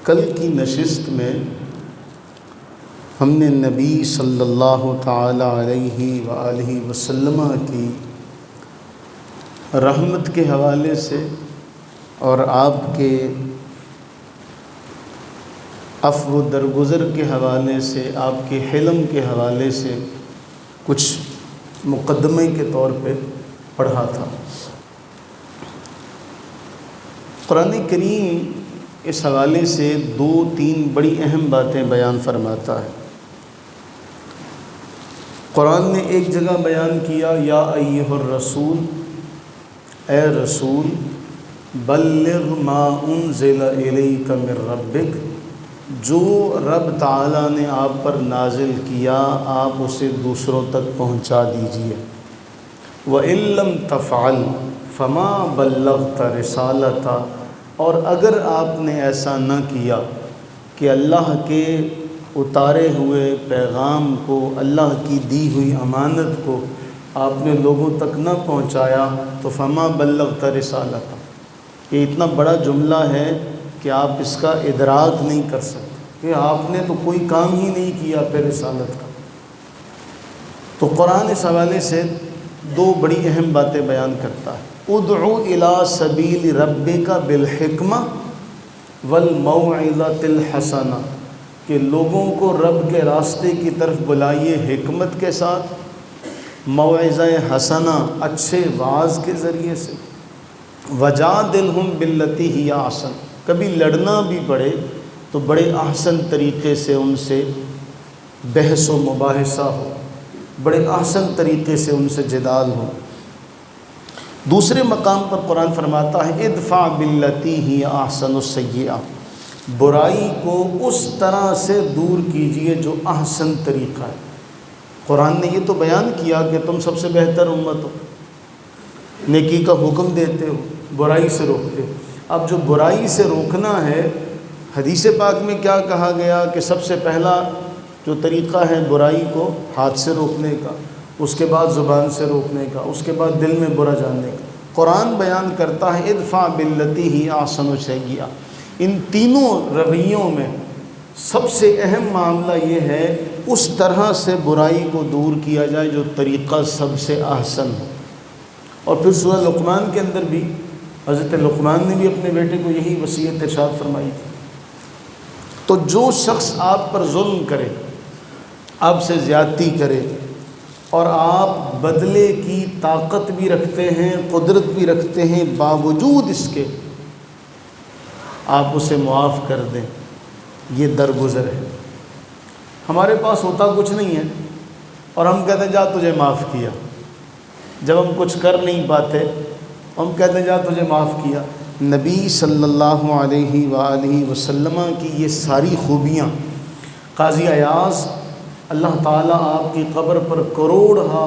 کل کی نشست میں ہم نے نبی صلی اللہ تعالی علیہ وآلہ وسلم کی رحمت کے حوالے سے اور آپ کے عفو و درگزر کے حوالے سے، آپ کے حلم کے حوالے سے کچھ مقدمے کے طور پہ پڑھا تھا۔ قرآن کریم اس حوالے سے 2-3 بڑی اہم باتیں بیان فرماتا ہے۔ قرآن نے ایک جگہ بیان کیا، یا ایھا الرسول، اے رسول، بلغ ما انزل الیک من ربک، جو رب تعالیٰ نے آپ پر نازل کیا آپ اسے دوسروں تک پہنچا دیجیے۔ وَإِن لَّمْ تَفْعَلْ فَمَا بَلَّغْتَ رِسَالَتَهُ، اور اگر آپ نے ایسا نہ کیا کہ اللہ کے اتارے ہوئے پیغام کو، اللہ کی دی ہوئی امانت کو آپ نے لوگوں تک نہ پہنچایا تو فَمَا بَلَّغْتَ رِسَالَتَهُ، یہ اتنا بڑا جملہ ہے کہ آپ اس کا ادراک نہیں کر سکتے کہ آپ نے تو کوئی کام ہی نہیں کیا پھر رسالت کا۔ تو قرآن اس حوالے سے 2 بڑی اہم باتیں بیان کرتا ہے۔ ادعو الی سبیل ربک بالحکمہ والموعظۃ الحسنہ، کہ لوگوں کو رب کے راستے کی طرف بلائیے حکمت کے ساتھ، موعظہ حسنہ اچھے واعظ کے ذریعے سے، وجادلہم باللتی ہی احسن، کبھی لڑنا بھی پڑے تو بڑے احسن طریقے سے ان سے بحث و مباحثہ ہو، بڑے احسن طریقے سے ان سے جدال ہو۔ دوسرے مقام پر قرآن فرماتا ہے ادفع باللتی ہی احسن السیئہ، برائی کو اس طرح سے دور کیجئے جو احسن طریقہ ہے۔ قرآن نے یہ تو بیان کیا کہ تم سب سے بہتر امت ہو، نیکی کا حکم دیتے ہو، برائی سے روکتے ہو۔ اب جو برائی سے روکنا ہے، حدیث پاک میں کیا کہا گیا کہ سب سے پہلا جو طریقہ ہے برائی کو ہاتھ سے روکنے کا، اس کے بعد زبان سے روکنے کا، اس کے بعد دل میں برا جاننے کا۔ قرآن بیان کرتا ہے ادفع باللتی ہی احسن السیئہ۔ ان تینوں رویوں میں سب سے اہم معاملہ یہ ہے اس طرح سے برائی کو دور کیا جائے جو طریقہ سب سے احسن ہو۔ اور پھر سورہ لقمان کے اندر بھی حضرت لقمان نے بھی اپنے بیٹے کو یہی وصیت ارشاد فرمائی تھی۔ تو جو شخص آپ پر ظلم کرے، آپ سے زیادتی کرے، اور آپ بدلے کی طاقت بھی رکھتے ہیں، قدرت بھی رکھتے ہیں، باوجود اس کے آپ اسے معاف کر دیں، یہ درگزر ہے۔ ہمارے پاس ہوتا کچھ نہیں ہے اور ہم کہتے ہیں جا تجھے معاف کیا۔ جب ہم کچھ کر نہیں پاتے ہم کہتے ہیں جا تجھے معاف کیا۔ نبی صلی اللہ علیہ وآلہ وسلم کی یہ ساری خوبیاں، قاضی ایاز اللہ تعالیٰ آپ کی قبر پر کروڑہا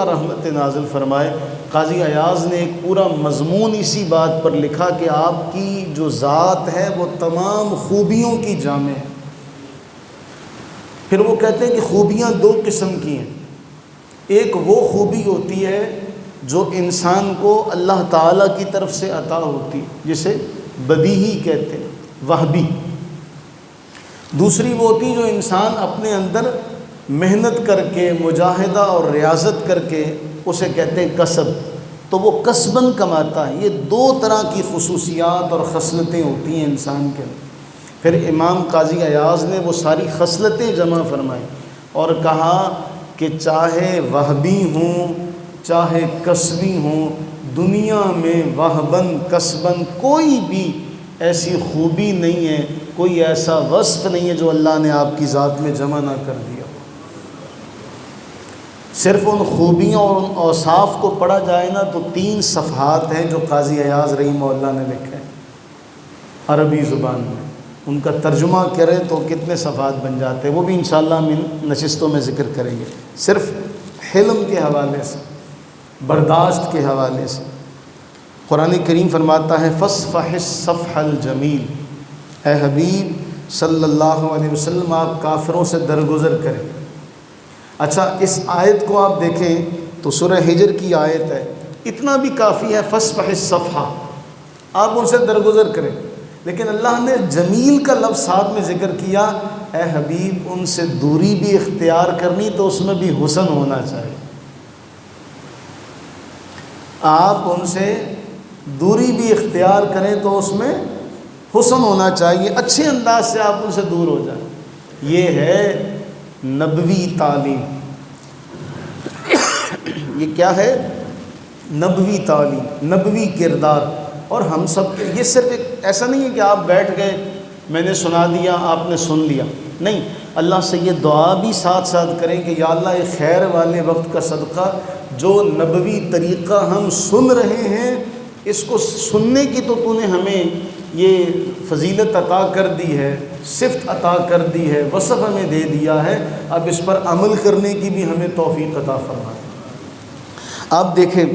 رحمت نازل فرمائے۔ قاضی ایاز نے ایک پورا مضمون اسی بات پر لکھا کہ آپ کی جو ذات ہے وہ تمام خوبیوں کی جامع ہے۔ پھر وہ کہتے ہیں کہ خوبیاں 2 قسم کی ہیں۔ ایک وہ خوبی ہوتی ہے جو انسان کو اللہ تعالیٰ کی طرف سے عطا ہوتی، جسے بدیہی کہتے ہیں، وہبی۔ دوسری وہ ہوتی جو انسان اپنے اندر محنت کر کے، مجاہدہ اور ریاضت کر کے، اسے کہتے ہیں کسب، تو وہ کسباً کماتا ہے۔ یہ 2 طرح کی خصوصیات اور خصلتیں ہوتی ہیں انسان کے اندر۔ پھر امام قاضی ایاز نے وہ ساری خصلتیں جمع فرمائیں اور کہا کہ چاہے وہبی ہوں چاہے کسبی ہوں، دنیا میں وہباً کسباً کوئی بھی ایسی خوبی نہیں ہے، کوئی ایسا وصف نہیں ہے جو اللہ نے آپ کی ذات میں جمع نہ کر دیا۔ صرف ان خوبیوں اور ان اوصاف کو پڑھا جائے نا تو 3 صفحات ہیں جو قاضی ایاز رحمہ اللہ نے لکھے ہیں عربی زبان میں۔ ان کا ترجمہ کریں تو کتنے صفحات بن جاتے ہیں، وہ بھی انشاءاللہ ہم ان نشستوں میں ذکر کریں گے۔ صرف حلم کے حوالے سے، برداشت کے حوالے سے قرآن کریم فرماتا ہے فاصفح الصفح الجمیل، اے حبیب صلی اللہ علیہ وسلم آپ کافروں سے درگزر کریں۔ اچھا، اس آیت کو آپ دیکھیں تو سورہ ہجر کی آیت ہے، اتنا بھی کافی ہے، فاصفح الصفح، آپ ان سے درگزر کریں۔ لیکن اللہ نے جمیل کا لفظ ساتھ میں ذکر کیا، اے حبیب ان سے دوری بھی اختیار کرنی تو اس میں بھی حسن ہونا چاہیے، آپ ان سے دوری بھی اختیار کریں تو اس میں حسن ہونا چاہیے، اچھے انداز سے آپ ان سے دور ہو جائیں۔ یہ ہے نبوی تعلیم، یہ کیا ہے؟ نبوی تعلیم، نبوی کردار۔ اور ہم سب کے یہ صرف ایک ایسا نہیں ہے کہ آپ بیٹھ گئے، میں نے سنا دیا آپ نے سن لیا، نہیں، اللہ سے یہ دعا بھی ساتھ ساتھ کریں کہ یا اللہ یہ خیر والے وقت کا صدقہ جو نبوی طریقہ ہم سن رہے ہیں، اس کو سننے کی تو نے ہمیں یہ فضیلت عطا کر دی ہے، صفت عطا کر دی ہے، وصف ہمیں دے دیا ہے، اب اس پر عمل کرنے کی بھی ہمیں توفیق عطا فرما۔ آپ دیکھیں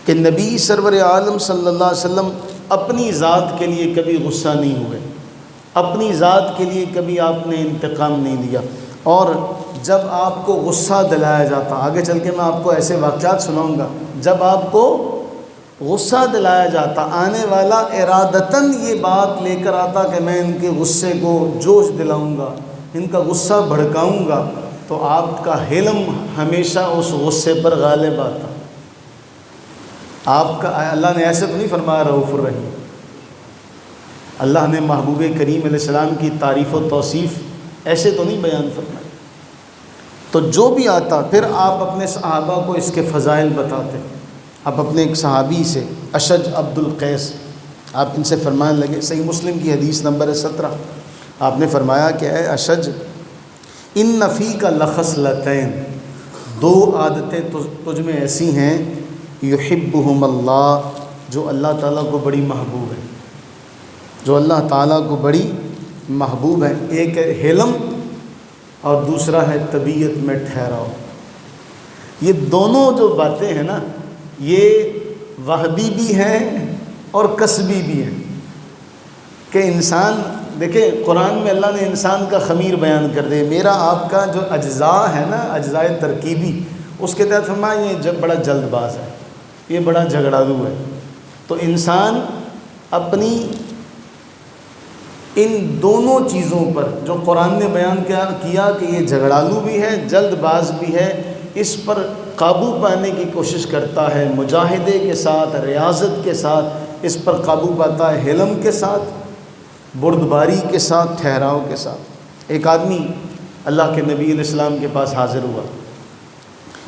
کہ نبی سرور عالم صلی اللہ علیہ وسلم اپنی ذات کے لیے کبھی غصہ نہیں ہوئے، اپنی ذات کے لیے کبھی آپ نے انتقام نہیں لیا، اور جب آپ کو غصہ دلایا جاتا، آگے چل کے میں آپ کو ایسے واقعات سناؤں گا، جب آپ کو غصہ دلایا جاتا، آنے والا ارادتاً یہ بات لے کر آتا کہ میں ان کے غصے کو جوش دلاؤں گا، ان کا غصہ بھڑکاؤں گا، تو آپ کا حلم ہمیشہ اس غصے پر غالب آتا۔ آپ کا اللہ نے ایسے تو نہیں فرمایا رؤوف الرحیم، اللہ نے محبوب کریم علیہ السلام کی تعریف و توصیف ایسے تو نہیں بیان فرمائی۔ تو جو بھی آتا پھر آپ اپنے صحابہ کو اس کے فضائل بتاتے۔ آپ اپنے ایک صحابی سے اشج عبد القیس، آپ ان سے فرمانے لگے، صحیح مسلم کی حدیث نمبر 17، آپ نے فرمایا کہ اے اشج ان فیک لخصلتین، دو عادتیں تجھ میں ایسی ہیں، یحبہم اللہ، جو اللہ تعالیٰ کو بڑی محبوب ہے، جو اللہ تعالیٰ کو بڑی محبوب ہے۔ ایک ہے حلم اور دوسرا ہے طبیعت میں ٹھہراؤ۔ یہ دونوں جو باتیں ہیں نا، یہ وہبی بھی ہیں اور کسبی بھی ہیں، کہ انسان دیکھیں قرآن میں اللہ نے انسان کا خمیر بیان کر دے، میرا آپ کا جو اجزاء ہے نا، اجزاء ترکیبی، اس کے تحت فرمایا یہ بڑا جلد باز ہے، یہ بڑا جھگڑالو ہے۔ تو انسان اپنی ان دونوں چیزوں پر جو قرآن نے بیان کیا کہ یہ جھگڑالو بھی ہے، جلد باز بھی ہے، اس پر قابو پانے کی کوشش کرتا ہے، مجاہدے کے ساتھ، ریاضت کے ساتھ اس پر قابو پاتا ہے، حلم کے ساتھ، بردباری کے ساتھ، ٹھہراؤ کے ساتھ۔ ایک آدمی اللہ کے نبی علیہ السلام کے پاس حاضر ہوا،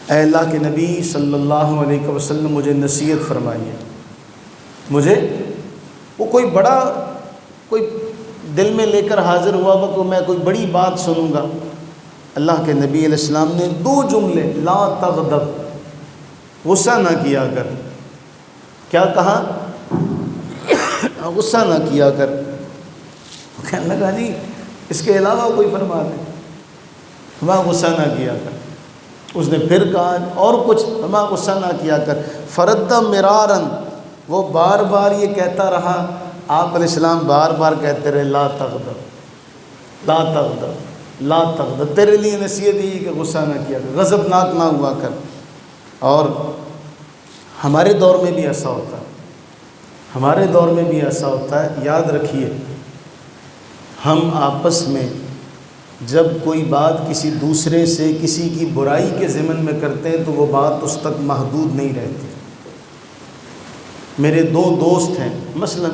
اے اللہ کے نبی صلی اللہ علیہ وسلم مجھے نصیحت فرمائیے، مجھے وہ کوئی دل میں لے کر حاضر ہوا وہ کہ میں کوئی بڑی بات سنوں گا۔ اللہ کے نبی علیہ السلام نے دو جملے، لا تغضب، غصہ نہ کیا کر، کیا کہا؟ غصہ نہ کیا کر۔ کہنے لگا جی اس کے علاوہ کوئی فرما دیں، ہمیں غصہ نہ کیا کر۔ اس نے پھر کہا اور کچھ، ہمیں غصہ نہ کیا کر۔ فرد مرارن، وہ بار بار یہ کہتا رہا، آپ علیہ السلام بار بار کہتے رہے لا تغضب، لا تغضب، لا تغضب، تیرے لیے نصیحت یہی کہ غصہ نہ کیا کر، غضبناک نہ ہوا کر۔ اور ہمارے دور میں بھی ایسا ہوتا ہے، ہمارے دور میں بھی ایسا ہوتا ہے۔ یاد رکھیے، ہم آپس میں جب کوئی بات کسی دوسرے سے کسی کی برائی کے ضمن میں کرتے ہیں تو وہ بات اس تک محدود نہیں رہتی۔ میرے دو دوست ہیں، مثلا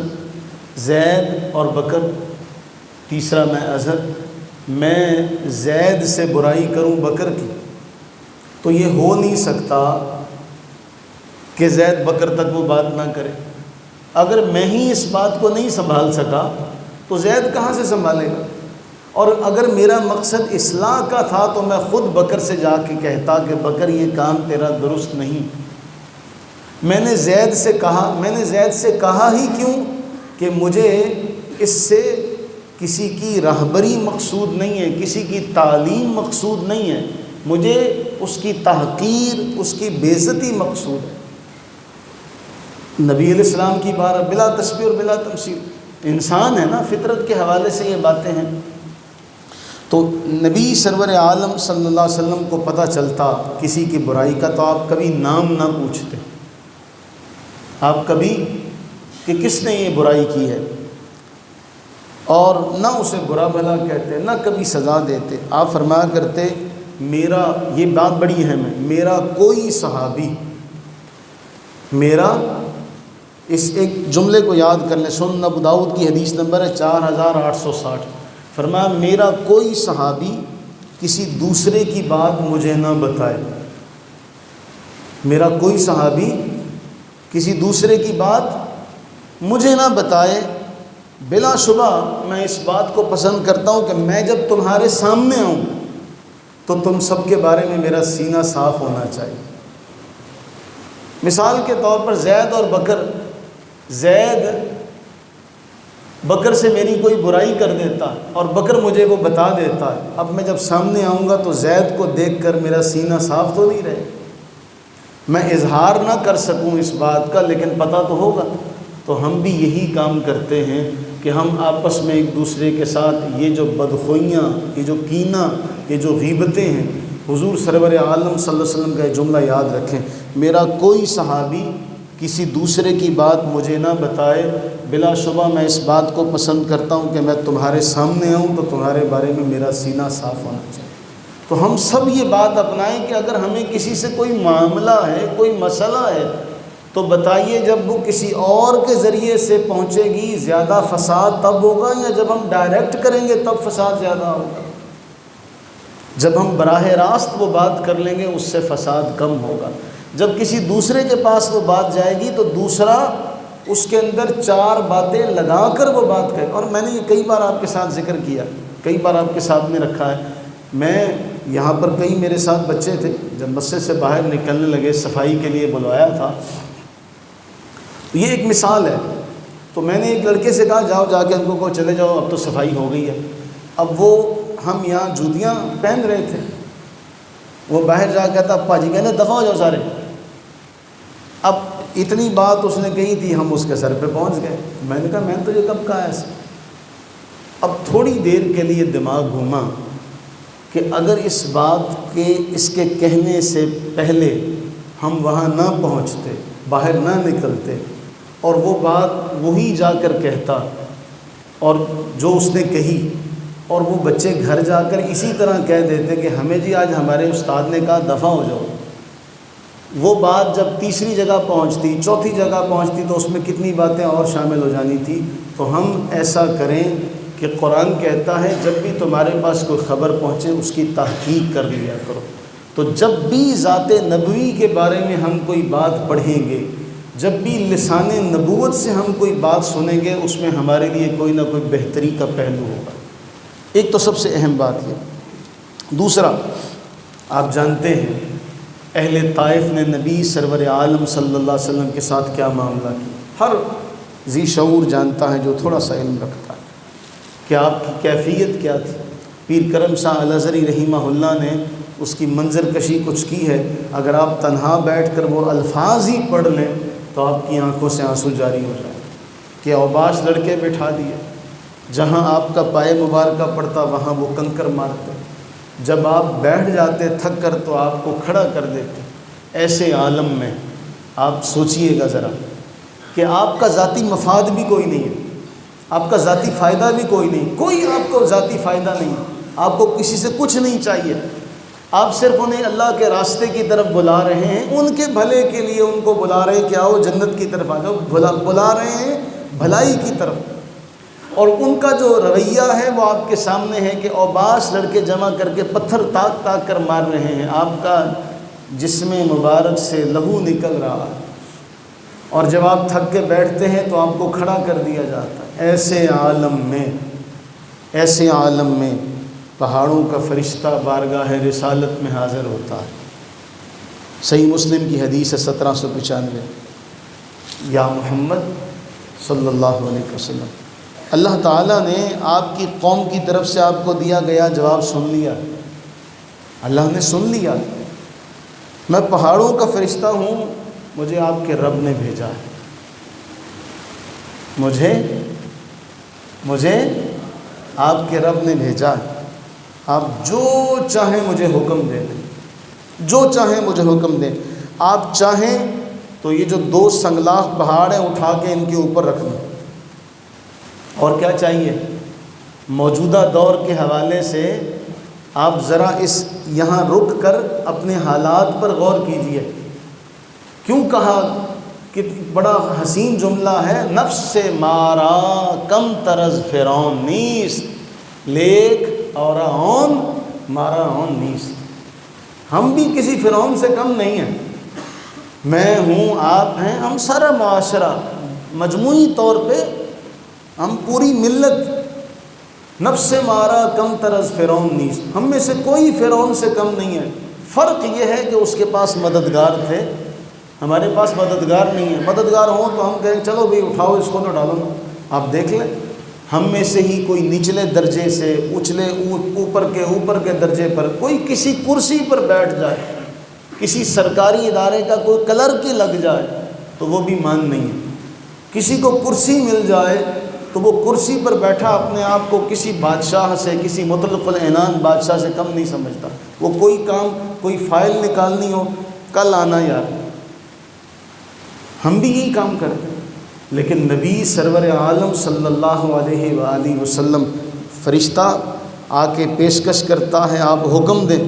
زید اور بکر، تیسرا میں اظہر، میں زید سے برائی کروں بکر کی تو یہ ہو نہیں سکتا کہ زید بکر تک وہ بات نہ کرے۔ اگر میں ہی اس بات کو نہیں سنبھال سکا تو زید کہاں سے سنبھالے گا؟ اور اگر میرا مقصد اصلاح کا تھا تو میں خود بکر سے جا کے کہتا کہ بکر یہ کام تیرا درست نہیں۔ میں نے زید سے کہا ہی کیوں کہ مجھے اس سے کسی کی رہبری مقصود نہیں ہے، کسی کی تعلیم مقصود نہیں ہے، مجھے اس کی تحقیر، اس کی بے عزتی مقصود ہے۔ نبی علیہ السلام کی بار بلا تشبیہ اور بلا تمثیل، انسان ہے نا، فطرت کے حوالے سے یہ باتیں ہیں۔ تو نبی سرور عالم صلی اللہ علیہ وسلم کو پتہ چلتا کسی کی برائی کا تو آپ کبھی نام نہ پوچھتے، آپ کبھی کہ کس نے یہ برائی کی ہے، اور نہ اسے برا بھلا کہتے، نہ کبھی سزا دیتے۔ آپ فرمایا کرتے، میرا، یہ بات بڑی اہم ہے، میرا کوئی صحابی، میرا، اس ایک جملے کو یاد کر لیں، سنن ابو داؤد کی حدیث نمبر ہے 4860، فرمایا میرا کوئی صحابی کسی دوسرے کی بات مجھے نہ بتائے، میرا کوئی صحابی کسی دوسرے کی بات مجھے نہ بتائے، بلا شبہ میں اس بات کو پسند کرتا ہوں کہ میں جب تمہارے سامنے آؤں تو تم سب کے بارے میں میرا سینہ صاف ہونا چاہیے۔ مثال کے طور پر زید اور بکر، زید بکر سے میری کوئی برائی کر دیتا اور بکر مجھے وہ بتا دیتا، اب میں جب سامنے آؤں گا تو زید کو دیکھ کر میرا سینہ صاف تو نہیں رہے، میں اظہار نہ کر سکوں اس بات کا، لیکن پتہ تو ہوگا۔ تو ہم بھی یہی کام کرتے ہیں کہ ہم آپس میں ایک دوسرے کے ساتھ یہ جو بدخوئیاں، یہ جو کینہ، یہ جو غیبتیں ہیں، حضور سرور عالم صلی اللہ علیہ وسلم کا یہ جملہ یاد رکھیں، میرا کوئی صحابی کسی دوسرے کی بات مجھے نہ بتائے، بلا شبہ میں اس بات کو پسند کرتا ہوں کہ میں تمہارے سامنے آؤں تو تمہارے بارے میں میرا سینہ صاف ہونا چاہیے۔ تو ہم سب یہ بات اپنائیں کہ اگر ہمیں کسی سے کوئی معاملہ ہے، کوئی مسئلہ ہے، تو بتائیے جب وہ کسی اور کے ذریعے سے پہنچے گی زیادہ فساد تب ہوگا، یا جب ہم ڈائریکٹ کریں گے تب فساد زیادہ ہوگا؟ جب ہم براہ راست وہ بات کر لیں گے اس سے فساد کم ہوگا۔ جب کسی دوسرے کے پاس وہ بات جائے گی تو دوسرا اس کے اندر چار باتیں لگا کر وہ بات کرے۔ اور میں نے یہ کئی بار آپ کے ساتھ ذکر کیا، کئی بار آپ کے سامنے رکھا ہے، میں یہاں پر کئی میرے ساتھ بچے تھے، جب مسجد سے باہر نکلنے لگے صفائی کے لیے بلوایا تھا، تو یہ ایک مثال ہے۔ تو میں نے ایک لڑکے سے کہا جاؤ جا کے ان کو چلے جاؤ، اب تو صفائی ہو گئی ہے۔ اب وہ، ہم یہاں جوتیاں پہن رہے تھے، وہ باہر جا کہتا ابا جی کہنے دفعہ ہو جاؤ سارے۔ اب اتنی بات اس نے کہی تھی، ہم اس کے سر پہ پہنچ گئے۔ میں نے کہا میں نے تو یہ کب کہا ہے ایسا؟ اب تھوڑی دیر کے لیے دماغ گھوما کہ اگر اس بات کے، اس کے کہنے سے پہلے ہم وہاں نہ پہنچتے، باہر نہ نکلتے، اور وہ بات وہی جا کر کہتا، اور جو اس نے کہی، اور وہ بچے گھر جا کر اسی طرح کہہ دیتے کہ ہمیں جی آج ہمارے استاد نے کہا دفعہ ہو جاؤ، وہ بات جب تیسری جگہ پہنچتی، چوتھی جگہ پہنچتی، تو اس میں کتنی باتیں اور شامل ہو جانی تھی۔ تو ہم ایسا کریں کہ قرآن کہتا ہے جب بھی تمہارے پاس کوئی خبر پہنچے اس کی تحقیق کر لیا کرو۔ تو جب بھی ذات نبوی کے بارے میں ہم کوئی بات پڑھیں گے، جب بھی لسان نبوت سے ہم کوئی بات سنیں گے، اس میں ہمارے لیے کوئی نہ کوئی بہتری کا پہلو ہوگا۔ ایک تو سب سے اہم بات یہ۔ دوسرا، آپ جانتے ہیں اہل طائف نے نبی سرور عالم صلی اللہ علیہ وسلم کے ساتھ کیا معاملہ کیا۔ ہر ذی شعور جانتا ہے جو تھوڑا سا علم رکھتا ہے کہ آپ کی کیفیت کیا تھی۔ پیر کرم شاہ الازہری رحمہ اللہ نے اس کی منظر کشی کچھ کی ہے، اگر آپ تنہا بیٹھ کر وہ الفاظ ہی پڑھ لیں تو آپ کی آنکھوں سے آنسو جاری ہو جائیں کہ اوباش لڑکے بٹھا دیے، جہاں آپ کا پائے مبارکہ پڑتا وہاں وہ کنکر مارتے، جب آپ بیٹھ جاتے تھک کر تو آپ کو کھڑا کر دیتے۔ ایسے عالم میں آپ سوچئے گا ذرا کہ آپ کا ذاتی مفاد بھی کوئی نہیں ہے، آپ کا ذاتی فائدہ بھی کوئی نہیں، کوئی آپ کو ذاتی فائدہ نہیں، آپ کو کسی سے کچھ نہیں چاہیے، آپ صرف انہیں اللہ کے راستے کی طرف بلا رہے ہیں، ان کے بھلے کے لیے ان کو بلا رہے ہیں کہ آؤ جنت کی طرف آ جاؤ، بلا رہے ہیں بھلائی کی طرف۔ اور ان کا جو رویہ ہے وہ آپ کے سامنے ہے کہ اوباش لڑکے جمع کر کے پتھر تاک تاک کر مار رہے ہیں، آپ کا جسم مبارک سے لہو نکل رہا ہے، اور جب آپ تھک کے بیٹھتے ہیں تو آپ کو کھڑا کر دیا جاتا ہے۔ ایسے عالم میں پہاڑوں کا فرشتہ بارگاہ رسالت میں حاضر ہوتا ہے۔ صحیح مسلم کی حدیث ہے 1795، یا محمد صلی اللہ علیہ وسلم، اللہ تعالیٰ نے آپ کی قوم کی طرف سے آپ کو دیا گیا جواب سن لیا، اللہ نے سن لیا، میں پہاڑوں کا فرشتہ ہوں، مجھے آپ کے رب نے بھیجا ہے، مجھے آپ کے رب نے بھیجا ہے، آپ جو چاہیں مجھے حکم دے دیں، جو چاہیں مجھے حکم دیں، آپ چاہیں تو یہ جو 2 سنگلاخ پہاڑ ہیں اٹھا کے ان کے اوپر رکھ دیں۔ اور کیا چاہیے؟ موجودہ دور کے حوالے سے آپ ذرا یہاں رک کر اپنے حالات پر غور کیجئے۔ کیوں کہا کہ بڑا حسین جملہ ہے، نفس سے مارا کم طرز فرعون نیست لیک اور آن مارا آن نیست۔ ہم بھی کسی فرعون سے کم نہیں ہیں، میں ہوں، آپ ہیں، ہم سارا معاشرہ مجموعی طور پہ ہم پوری ملت نفس سے مارا کم طرز فرعون نیست، ہم میں سے کوئی فرعون سے کم نہیں ہے۔ فرق یہ ہے کہ اس کے پاس مددگار تھے، ہمارے پاس مددگار نہیں ہے۔ مددگار ہوں تو ہم کہیں چلو بھئی اٹھاؤ اس کو تو ڈالو نا۔ آپ دیکھ لیں ہم میں سے ہی کوئی نچلے درجے سے اوپر کے درجے پر کوئی کسی کرسی پر بیٹھ جائے، کسی سرکاری ادارے کا کوئی کلرک ہی لگ جائے تو وہ بھی مان نہیں ہے۔ کسی کو کرسی مل جائے تو وہ کرسی پر بیٹھا اپنے آپ کو کسی بادشاہ سے، کسی مطلق العنان بادشاہ سے کم نہیں سمجھتا۔ وہ کوئی کام، کوئی فائل نکالنی ہو، کل آنا یار، ہم بھی یہی کام کرتے ہیں۔ لیکن نبی سرور عالم صلی اللہ علیہ وآلہ وسلم، فرشتہ آ کے پیشکش کرتا ہے آپ حکم دیں،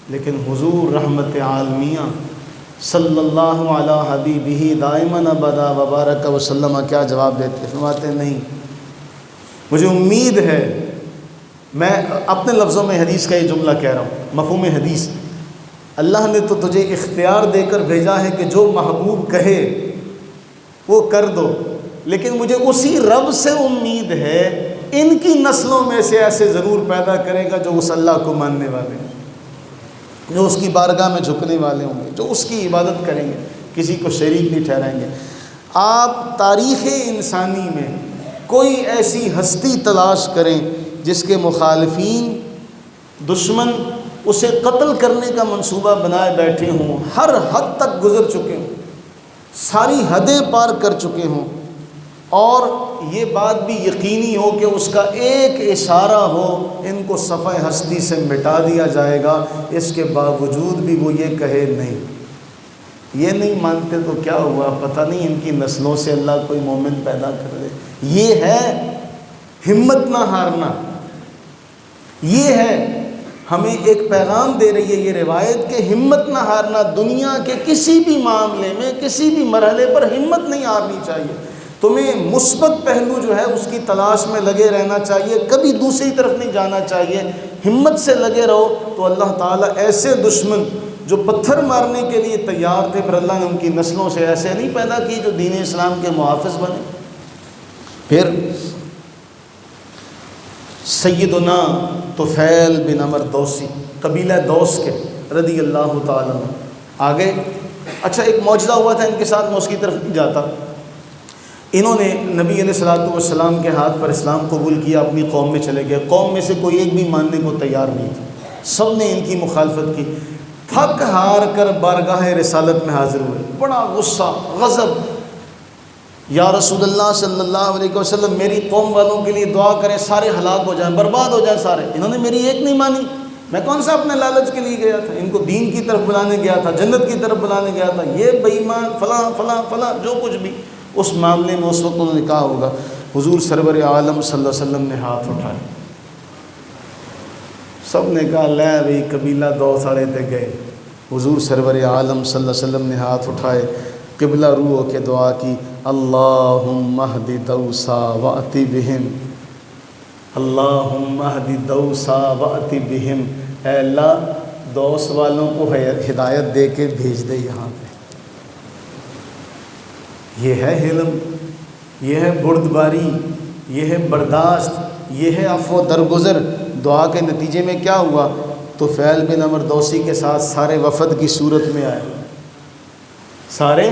لیکن حضور رحمت عالمیہ صلی اللہ علی حبیبہ دائماً ابدا وبارک وسلم کیا جواب دیتے؟ فرماتے ہیں نہیں، مجھے امید ہے، میں اپنے لفظوں میں حدیث کا یہ جملہ کہہ رہا ہوں، مفہوم حدیث، اللہ نے تو تجھے اختیار دے کر بھیجا ہے کہ جو محبوب کہے وہ کر دو، لیکن مجھے اسی رب سے امید ہے ان کی نسلوں میں سے ایسے ضرور پیدا کرے گا جو اس اللہ کو ماننے والے ہیں، جو اس کی بارگاہ میں جھکنے والے ہوں گے، جو اس کی عبادت کریں گے، کسی کو شریک نہیں ٹھہرائیں گے۔ آپ تاریخ انسانی میں کوئی ایسی ہستی تلاش کریں جس کے مخالفین، دشمن اسے قتل کرنے کا منصوبہ بنائے بیٹھے ہوں، ہر حد تک گزر چکے ہوں، ساری حدیں پار کر چکے ہوں، اور یہ بات بھی یقینی ہو کہ اس کا ایک اشارہ ہو ان کو صفحہ ہستی سے مٹا دیا جائے گا، اس کے باوجود بھی وہ یہ کہے نہیں، یہ نہیں مانتے تو کیا ہوا، پتہ نہیں ان کی نسلوں سے اللہ کوئی مومن پیدا کر دے۔ یہ ہے ہمت نہ ہارنا، یہ ہے ہمیں ایک پیغام دے رہی ہے یہ روایت کہ ہمت نہ ہارنا، دنیا کے کسی بھی معاملے میں، کسی بھی مرحلے پر ہمت نہیں ہارنی چاہیے، تمہیں مثبت پہلو جو ہے اس کی تلاش میں لگے رہنا چاہیے، کبھی دوسری طرف نہیں جانا چاہیے، ہمت سے لگے رہو تو اللہ تعالیٰ ایسے دشمن جو پتھر مارنے کے لیے تیار تھے، پھر اللہ نے ان کی نسلوں سے ایسے نہیں پیدا کی جو دین اسلام کے محافظ بنے۔ پھر سیدنا طفیل بن عمر دوسی، قبیلہ دوس کے رضی اللہ تعالیٰ عنہ آگے۔ اچھا ایک معجزہ ہوا تھا ان کے ساتھ، میں اس کی طرف نہیں جاتا۔ انہوں نے نبی علیہ الصلوۃ والسلام کے ہاتھ پر اسلام قبول کیا، اپنی قوم میں چلے گئے، قوم میں سے کوئی ایک بھی ماننے کو تیار نہیں تھا، سب نے ان کی مخالفت کی، تھک ہار کر بارگاہ رسالت میں حاضر ہوئے، بڑا غصہ، غضب، یا رسول اللہ صلی اللہ علیہ وسلم میری قوم والوں کے لیے دعا کریں، سارے ہلاک ہو جائیں، برباد ہو جائیں سارے، انہوں نے میری ایک نہیں مانی، میں کون سا اپنے لالچ کے لیے گیا تھا، ان کو دین کی طرف بلانے گیا تھا، جنت کی طرف بلانے گیا تھا، یہ بے ایمان فلاں فلاں فلاں جو کچھ بھی اس معاملے میں اس وقت انہوں نے کہا ہوگا۔ حضور سرور عالم صلی اللہ علیہ وسلم نے ہاتھ اٹھائے، سب نے کہا لے بھئی قبیلہ دوس والے تے گئے، حضور سرور عالم صلی اللہ علیہ وسلم نے ہاتھ اٹھائے، قبلہ رو ہو کے دعا کی، اللہم اہد دوسا وأتی بہم، اللہم اہد دوسا وأتی بہم، اے اللہ دوس والوں کو ہدایت دے کے بھیج دے یہاں پہ۔ یہ ہے حلم، یہ ہے بردباری، یہ ہے برداشت، یہ ہے عفو و درگزر۔ دعا کے نتیجے میں کیا ہوا؟ طفیل بن عمر دوسی کے ساتھ سارے وفد کی صورت میں آئے، سارے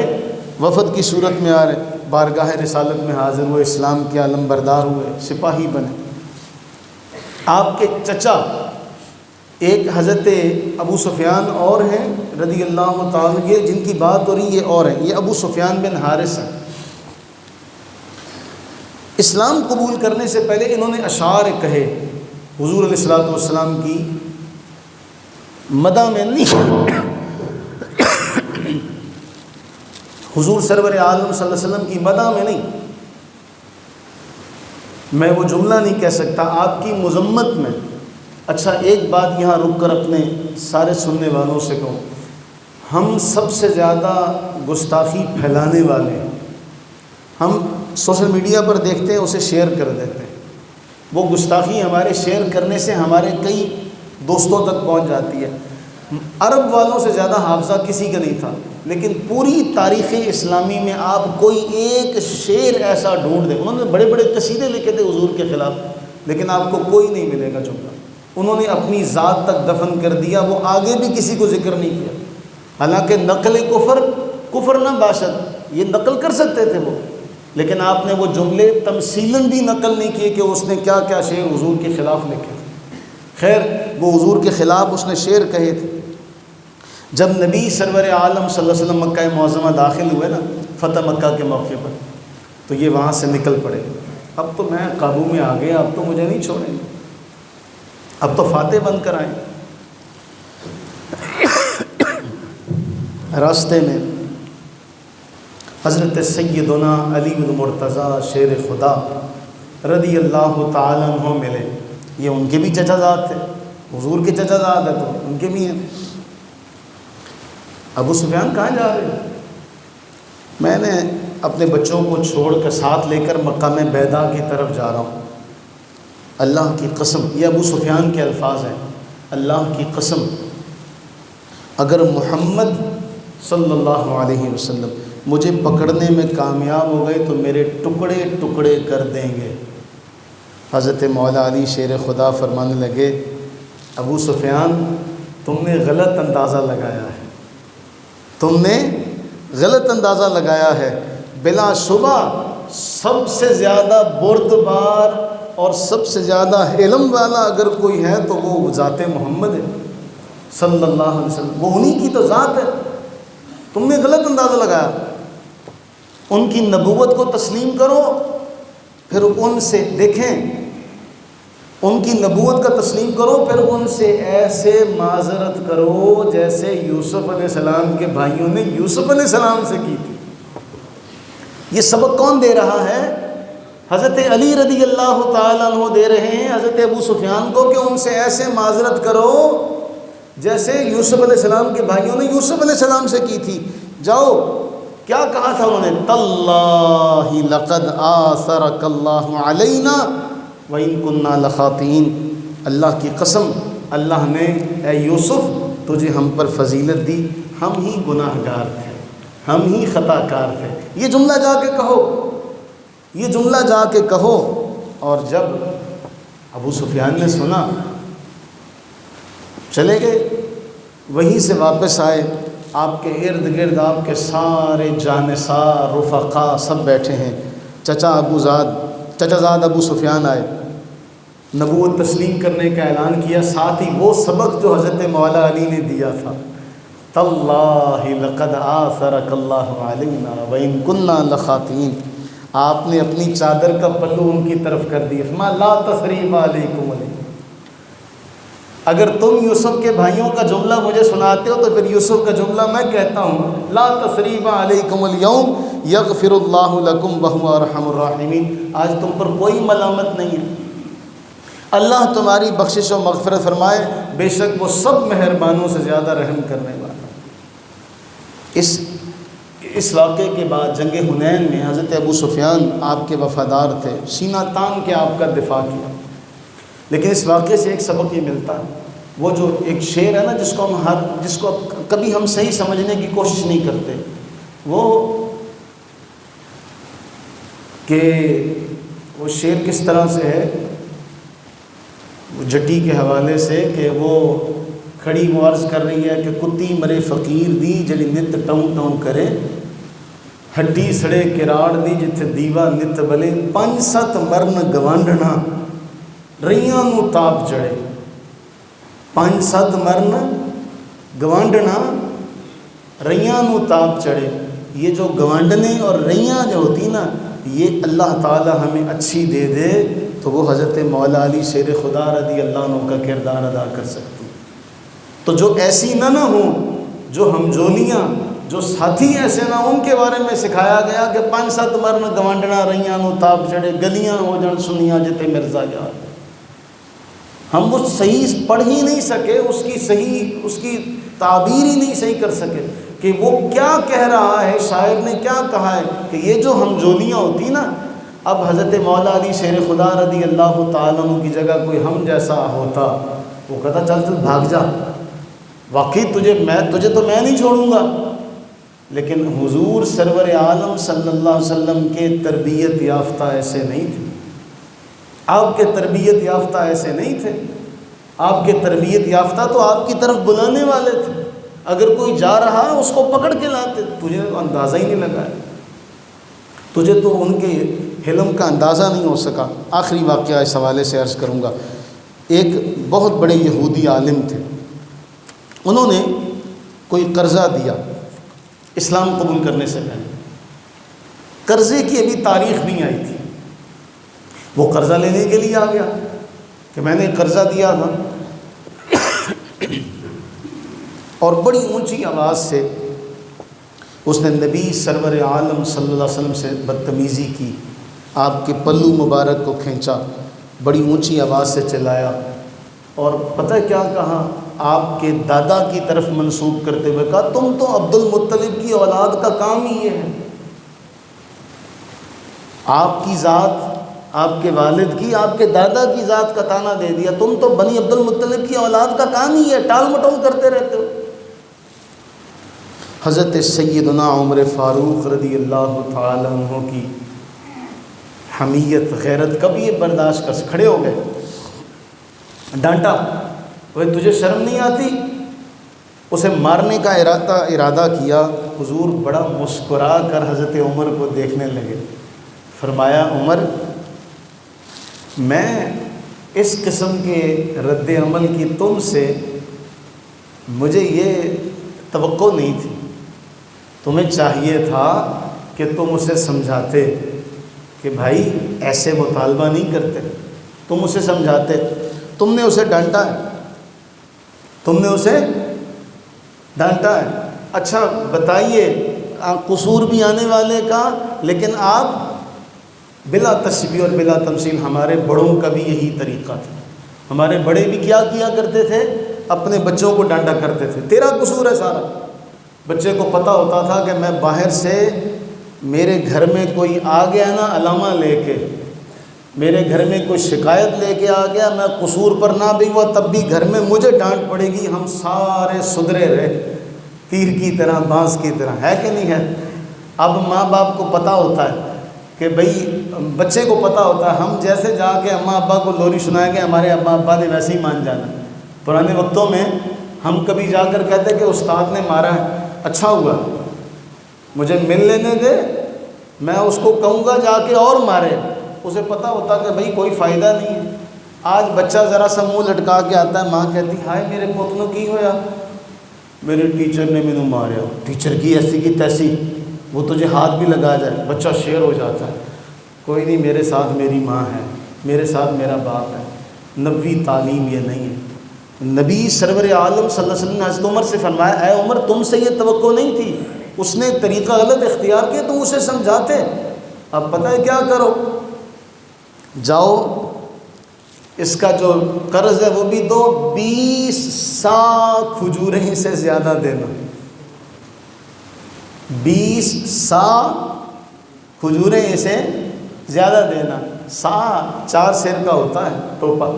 وفد کی صورت میں آ رہے، بارگاہ رسالت میں حاضر ہوئے، اسلام کے علم بردار ہوئے، سپاہی بنے۔ آپ کے چچا ایک حضرت ابو سفیان اور ہیں رضی اللہ تعالیٰ، یہ جن کی بات ہو رہی ہے اور ہیں، یہ ابو سفیان بن حارث ہیں۔ اسلام قبول کرنے سے پہلے انہوں نے اشعار کہے حضور علیہ الصلوۃ والسلام کی مدح میں نہیں، حضور سرور عالم صلی اللہ علیہ وسلم کی مدح میں نہیں، میں وہ جملہ نہیں کہہ سکتا، آپ کی مذمت میں۔ اچھا ایک بات یہاں رک کر اپنے سارے سننے والوں سے کہوں، ہم سب سے زیادہ گستاخی پھیلانے والے ہیں۔ ہم سوشل میڈیا پر دیکھتے ہیں، اسے شیئر کر دیتے ہیں، وہ گستاخی ہمارے شیئر کرنے سے ہمارے کئی دوستوں تک پہنچ جاتی ہے۔ عرب والوں سے زیادہ حافظہ کسی کا نہیں تھا، لیکن پوری تاریخ اسلامی میں آپ کوئی ایک شعر ایسا ڈھونڈ دیں، انہوں نے بڑے بڑے قصیدے لکھے تھے حضور کے خلاف، لیکن آپ کو کوئی نہیں ملے گا جملہ۔ انہوں نے اپنی ذات تک دفن کر دیا، وہ آگے بھی کسی کو ذکر نہیں کیا، حالانکہ نقل کفر نہ باشد، یہ نقل کر سکتے تھے وہ، لیکن آپ نے وہ جملے تمثیلاً بھی نقل نہیں کیے کہ اس نے کیا کیا شعر حضور کے خلاف لکھے تھے۔ خیر وہ حضور کے خلاف اس نے شعر کہے تھے۔ جب نبی سرور عالم صلی اللہ علیہ وسلم مکہ معظمہ داخل ہوئے نا فتح مکہ کے موقع پر، تو یہ وہاں سے نکل پڑے، اب تو میں قابو میں آ گیا، اب تو مجھے نہیں چھوڑیں گے، اب تو فاتح بن کر آئیں۔ راستے میں حضرت سیدنا علی المرتضیٰ شیر خدا رضی اللہ تعالیٰ عنہ ملے، یہ ان کے بھی چچا زاد تھے، حضور کے چچا زاد ہے تو ان کے بھی ہیں۔ ابو سفیان کہاں جا رہے ہیں؟ میں نے اپنے بچوں کو چھوڑ کر ساتھ لے کر مقام بیدا کی طرف جا رہا ہوں، اللہ کی قسم، یہ ابو سفیان کے الفاظ ہیں، اللہ کی قسم اگر محمد صلی اللہ علیہ وسلم مجھے پکڑنے میں کامیاب ہو گئے تو میرے ٹکڑے ٹکڑے کر دیں گے۔ حضرت مولا علی شیر خدا فرمانے لگے، ابو سفیان تم نے غلط اندازہ لگایا ہے، تم نے غلط اندازہ لگایا ہے، بلا شبہ سب سے زیادہ بردبار اور سب سے زیادہ علم والا اگر کوئی ہے تو وہ ذات محمد ہے صلی اللہ علیہ وسلم، وہ انہی کی تو ذات ہے، تم نے غلط اندازہ لگایا۔ ان کی نبوت کو تسلیم کرو، پھر ان سے دیکھیں، ان کی نبوت کا تسلیم کرو، پھر ان سے ایسے معذرت کرو جیسے یوسف علیہ السلام کے بھائیوں نے یوسف علیہ السلام سے کی تھی۔ یہ سبق کون دے رہا ہے؟ حضرت علی رضی اللہ تعالیٰ عنہ دے رہے ہیں حضرت ابو سفیان کو کہ ان سے ایسے معذرت کرو جیسے یوسف علیہ السلام کے بھائیوں نے یوسف علیہ السلام سے کی تھی۔ جاؤ، کیا کہا تھا انہوں نے؟ تاللہ لقد آثرک اللہ علینا وَإِن كُنَّا لَخَاطِئِينَ، اللہ کی قسم اللہ نے اے یوسف تجھے ہم پر فضیلت دی، ہم ہی گناہ گار تھے، ہم ہی خطا کار تھے۔ یہ جملہ جا کے کہو، یہ جملہ جا کے کہو۔ اور جب ابو سفیان نے سنا چلے گئے، وہیں سے واپس آئے، آپ کے ارد گرد آپ کے سارے جانثار رفقا سب بیٹھے ہیں، چچا زاد ابو سفیان آئے، نبوت تسلیم کرنے کا اعلان کیا، ساتھ ہی وہ سبق جو حضرت مولا علی نے دیا تھا، تاللہ لقد آثرک اللہ علینا وَإِن كُنَّا لَخَاطِئِينَ، آپ نے اپنی چادر کا پلو ان کی طرف کر دیا، فرمایا لا تثریب علیکم اليوم، اگر تم یوسف کے بھائیوں کا جملہ مجھے سناتے ہو تو پھر یوسف کا جملہ میں کہتا ہوں، لا تثریب علیکم اليوم یغفر اللہ لکم وہو ارحم الراحمین، آج تم پر کوئی ملامت نہیں ہے، اللہ تمہاری بخشش و مغفرت فرمائے، بے شک وہ سب مہربانوں سے زیادہ رحم کرنے والا۔ اس واقعے کے بعد جنگ حنین میں حضرت ابو سفیان آپ کے وفادار تھے، سینہ تان کے آپ کا دفاع کیا، لیکن اس واقعے سے ایک سبق یہ ملتا ہے، وہ جو ایک شعر ہے نا جس کو کبھی ہم صحیح سمجھنے کی کوشش نہیں کرتے، وہ کہ وہ شعر کس طرح سے ہے، وہ جٹی کے حوالے سے کہ وہ کھڑی وہ عرض کر رہی ہے کہ کتی مرے فقیر دی جڑی نت ٹوں ٹوں کرے، ہڈی سڑے کراڑ دی جتھے دیوا نت بلے، 5-7 مرن گوانڈنا ریاں نو تاپ چڑھے، 5-7 مرن گوانڈنا ریاں نو تاپ چڑھے۔ یہ جو گوانڈنے اور ریاں جو ہوتی نا، یہ اللہ تعالی ہمیں اچھی دے دے تو وہ حضرت مولا علی شیر خدا رضی اللہ عنہ کا کردار ادا کر سکتی، تو جو ایسی نہ ہوں جو ہمجولیاں جو ساتھی ایسے نہ ان کے بارے میں سکھایا گیا کہ 5-7 مرن گوانڈنا رہیاں نو تاپ چڑے گلیاں ہو جان سنیاں جتے مرزا یار. ہم وہ صحیح پڑھ ہی نہیں سکے، اس کی تعبیر ہی نہیں صحیح کر سکے کہ وہ کیا کہہ رہا ہے، شاعر نے کیا کہا ہے. کہ یہ جو ہمجولیاں ہوتی نا، اب حضرت مولا علی شیر خدا رضی اللہ تعالیٰ عنہ کی جگہ کوئی ہم جیسا ہوتا، وہ کہتا چل بھاگ جا، واقعی تجھے تو میں نہیں چھوڑوں گا. لیکن حضور سرور عالم صلی اللہ علیہ وسلم کے تربیت یافتہ ایسے نہیں تھے. آپ کے تربیت یافتہ ایسے نہیں تھے. آپ کے تربیت یافتہ تو آپ کی طرف بلانے والے تھے. اگر کوئی جا رہا اس کو پکڑ کے لاتے. تجھے اندازہ ہی نہیں لگا ہے، تجھے تو ان کے حلم کا اندازہ نہیں ہو سکا. آخری واقعہ اس حوالے سے عرض کروں گا. ایک بہت بڑے یہودی عالم تھے، انہوں نے کوئی قرضہ دیا اسلام قبول کرنے سے پہلے. قرضے کی ابھی تاریخ نہیں آئی تھی. وہ قرضہ لینے کے لیے آ گیا کہ میں نے قرضہ دیا تھا، اور بڑی اونچی آواز سے اس نے نبی سرور عالم صلی اللہ علیہ وسلم سے بدتمیزی کی، آپ کے پلو مبارک کو کھینچا، بڑی اونچی آواز سے چلایا. اور پتہ کیا کہا؟ آپ کے دادا کی طرف منسوب کرتے ہوئے کہا تم تو عبد المطلب کی اولاد کا کام ہی یہ ہے. آپ کی ذات، آپ کے والد کی، آپ کے دادا کی ذات کا تانا دے دیا. تم تو بنی عبد المطلب کی اولاد کا کام ہی ہے، ٹال مٹول کرتے رہتے ہو. حضرت سیدنا عمر فاروق رضی اللہ تعالی عنہ کی حمیت، غیرت کب یہ برداشت کر کھڑے ہو گئے، ڈانٹا. وہ تجھے شرم نہیں آتی؟ اسے مارنے کا ارادہ کیا. حضور بڑا مسکرا کر حضرت عمر کو دیکھنے لگے. فرمایا عمر، میں اس قسم کے رد عمل کی تم سے مجھے یہ توقع نہیں تھی. تمہیں چاہیے تھا کہ تم اسے سمجھاتے کہ بھائی ایسے مطالبہ نہیں کرتے. تم اسے سمجھاتے، تم نے اسے ڈانٹا ہے، تم نے اسے ڈانٹا ہے. اچھا بتائیے، قصور بھی آنے والے کا، لیکن آپ بلا تشبیہ اور بلا تمثیل، ہمارے بڑوں کا بھی یہی طریقہ تھا. ہمارے بڑے بھی کیا کرتے تھے؟ اپنے بچوں کو ڈانٹا کرتے تھے. تیرا قصور ہے سارا. بچے کو پتہ ہوتا تھا کہ میں باہر سے، میرے گھر میں کوئی آ گیا نا علامہ لے کے، میرے گھر میں کوئی شکایت لے کے آ گیا، میں قصور پر نہ بھی ہوا تب بھی گھر میں مجھے ڈانٹ پڑے گی. ہم سارے سدھرے رہے تیر کی طرح، بانس کی طرح، ہے کہ نہیں ہے؟ اب ماں باپ کو پتہ ہوتا ہے کہ بھئی، بچے کو پتہ ہوتا ہے ہم جیسے جا کے اماں ابا کو لوری سنائیں گے، ہمارے اماں ابا نے ویسے ہی مان جانا. پرانے وقتوں میں ہم کبھی جا کر کہتے کہ استاد نے مارا ہے، اچھا ہوا مجھے مل لینے دے، میں اس کو کہوں گا جا کے اور مارے. اسے پتہ ہوتا کہ بھئی کوئی فائدہ نہیں ہے. آج بچہ ذرا سا منہ لٹکا کے آتا ہے، ماں کہتی ہائے میرے پوت نو کی ہویا؟ میرے ٹیچر نے مینوں ماریا. ٹیچر کی ایسی کی تیسی، وہ تجھے ہاتھ بھی لگا جائے. بچہ شیر ہو جاتا ہے. کوئی نہیں، میرے ساتھ میری ماں ہے، میرے ساتھ میرا باپ ہے. نبوی تعلیم یہ نہیں ہے. نبی سرور عالم صلی اللہ علیہ وسلم نے حضرت عمر سے فرمایا اے عمر، تم سے یہ توقع نہیں تھی. اس نے طریقہ غلط اختیار کیا، تم اسے سمجھاتے. اب پتہ ہے کیا کرو، جاؤ اس کا جو قرض ہے وہ بھی دو، 20 سا کھجوریں سے زیادہ دینا. 20 سا کھجوریں اسے زیادہ دینا. سا 4 سیر کا ہوتا ہے ٹوپا،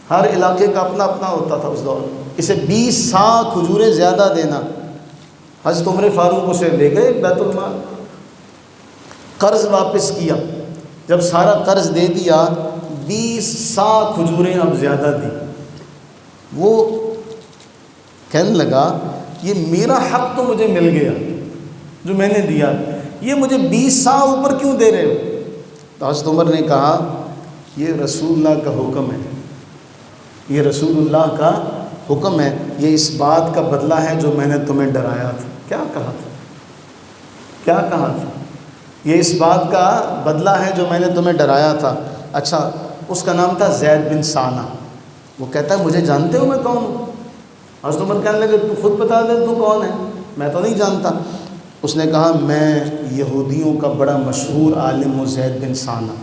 ہر علاقے کا اپنا اپنا ہوتا تھا اس دور. اسے 20 سا کھجوریں زیادہ دینا. حضرت عمر فاروق اسے لے گئے بیت المال. قرض واپس کیا، جب سارا قرض دے دیا 20 سا کھجوریں اب زیادہ دی. وہ کہنے لگا یہ میرا حق تو مجھے مل گیا جو میں نے دیا، یہ مجھے 20 سا اوپر کیوں دے رہے ہو؟ تو حضرت عمر نے کہا یہ رسول اللہ کا حکم ہے، یہ رسول اللہ کا حکم ہے، یہ اس بات کا بدلہ ہے جو میں نے تمہیں ڈرایا تھا. کیا کہا تھا؟ کیا کہا تھا؟ یہ اس بات کا بدلہ ہے جو میں نے تمہیں ڈرایا تھا. اچھا، اس کا نام تھا زید بن ثانہ. وہ کہتا ہے مجھے جانتے ہو میں کون ہوں؟ حضرت عمر کہنے لگے تو خود بتا دے تو کون ہے. میں تو نہیں جانتا۔ اس نے کہا میں یہودیوں کا بڑا مشہور عالم ہوں، زید بن ثانہ۔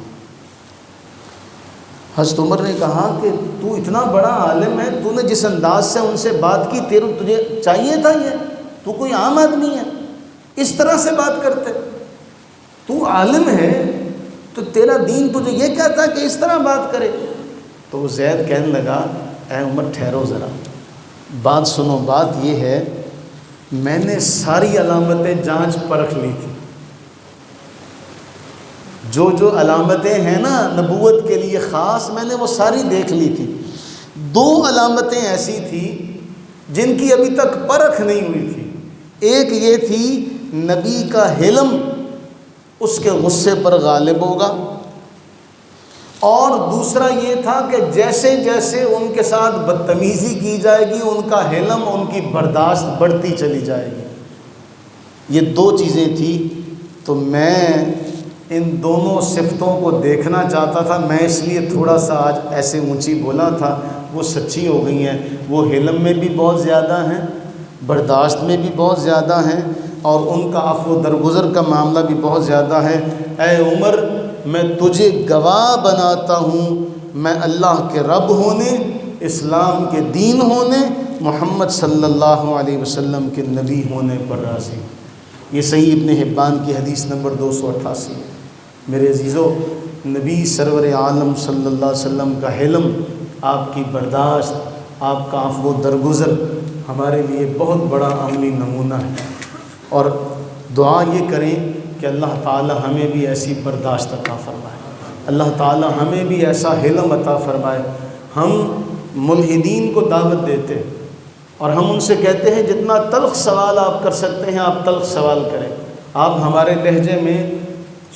حضرت عمر نے کہا کہ تو اتنا بڑا عالم ہے، تو نے جس انداز سے ان سے بات کی، تجھے چاہیے تھا یہ؟ تو کوئی عام آدمی ہے، اس طرح سے بات کرتے؟ تو عالم ہے تو تیرا دین تجھے یہ کہتا کہ اس طرح بات کرے؟ تو وہ زید کہنے لگا اے عمر ٹھہرو ذرا، بات سنو، بات یہ ہے میں نے ساری علامتیں جانچ پرکھ لی تھی، جو علامتیں ہیں نا نبوت کے لیے خاص، میں نے وہ ساری دیکھ لی تھی۔ 2 علامتیں ایسی تھی جن کی ابھی تک پرکھ نہیں ہوئی تھی۔ ایک یہ تھی نبی کا حلم اس کے غصے پر غالب ہوگا، اور دوسرا یہ تھا کہ جیسے جیسے ان کے ساتھ بدتمیزی کی جائے گی ان کا حلم، ان کی برداشت بڑھتی چلی جائے گی۔ یہ 2 چیزیں تھیں، تو میں ان دونوں صفتوں کو دیکھنا چاہتا تھا۔ میں اس لیے تھوڑا سا آج ایسے اونچی بولا تھا، وہ سچی ہو گئی ہیں۔ وہ حلم میں بھی بہت زیادہ ہیں، برداشت میں بھی بہت زیادہ ہیں، اور ان کا عفو و درگزر کا معاملہ بھی بہت زیادہ ہے۔ اے عمر میں تجھے گواہ بناتا ہوں، میں اللہ کے رب ہونے، اسلام کے دین ہونے، محمد صلی اللہ علیہ وسلم کے نبی ہونے پر راضی ہوں۔ یہ صحیح ابن حبان کی حدیث نمبر 288 ہے۔ میرے عزیزو، نبی سرور عالم صلی اللہ علیہ وسلم کا حلم، آپ کی برداشت، آپ کا عفو و درگزر ہمارے لیے بہت بڑا عملی نمونہ ہے، اور دعا یہ کریں کہ اللہ تعالی ہمیں بھی ایسی برداشت عطا فرمائے، اللہ تعالی ہمیں بھی ایسا حلم عطا فرمائے۔ ہم ملحدین کو دعوت دیتے ہیں اور ہم ان سے کہتے ہیں جتنا تلخ سوال آپ کر سکتے ہیں آپ تلخ سوال کریں، آپ ہمارے لہجے میں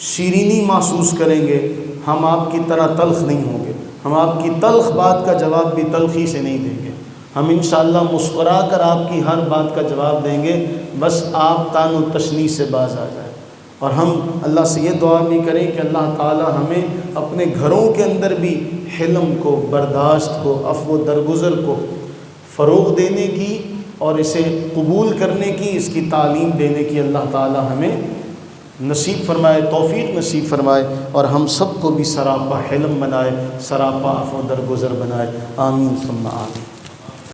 شیرینی محسوس کریں گے، ہم آپ کی طرح تلخ نہیں ہوں گے، ہم آپ کی تلخ بات کا جواب بھی تلخی سے نہیں دیں گے، ہم انشاءاللہ مسکرا کر آپ کی ہر بات کا جواب دیں گے، بس آپ تان و تشنیع سے باز آ جائیں۔ اور ہم اللہ سے یہ دعا بھی کریں کہ اللہ تعالی ہمیں اپنے گھروں کے اندر بھی حلم کو، برداشت کو، عفو و درگزر کو فروغ دینے کی اور اسے قبول کرنے کی، اس کی تعلیم دینے کی اللہ تعالی ہمیں نصیب فرمائے، توفیق نصیب فرمائے، اور ہم سب کو بھی سراپا حلم بنائے، سراپا عفو و درگزر بنائے۔ آمین ثم آمین۔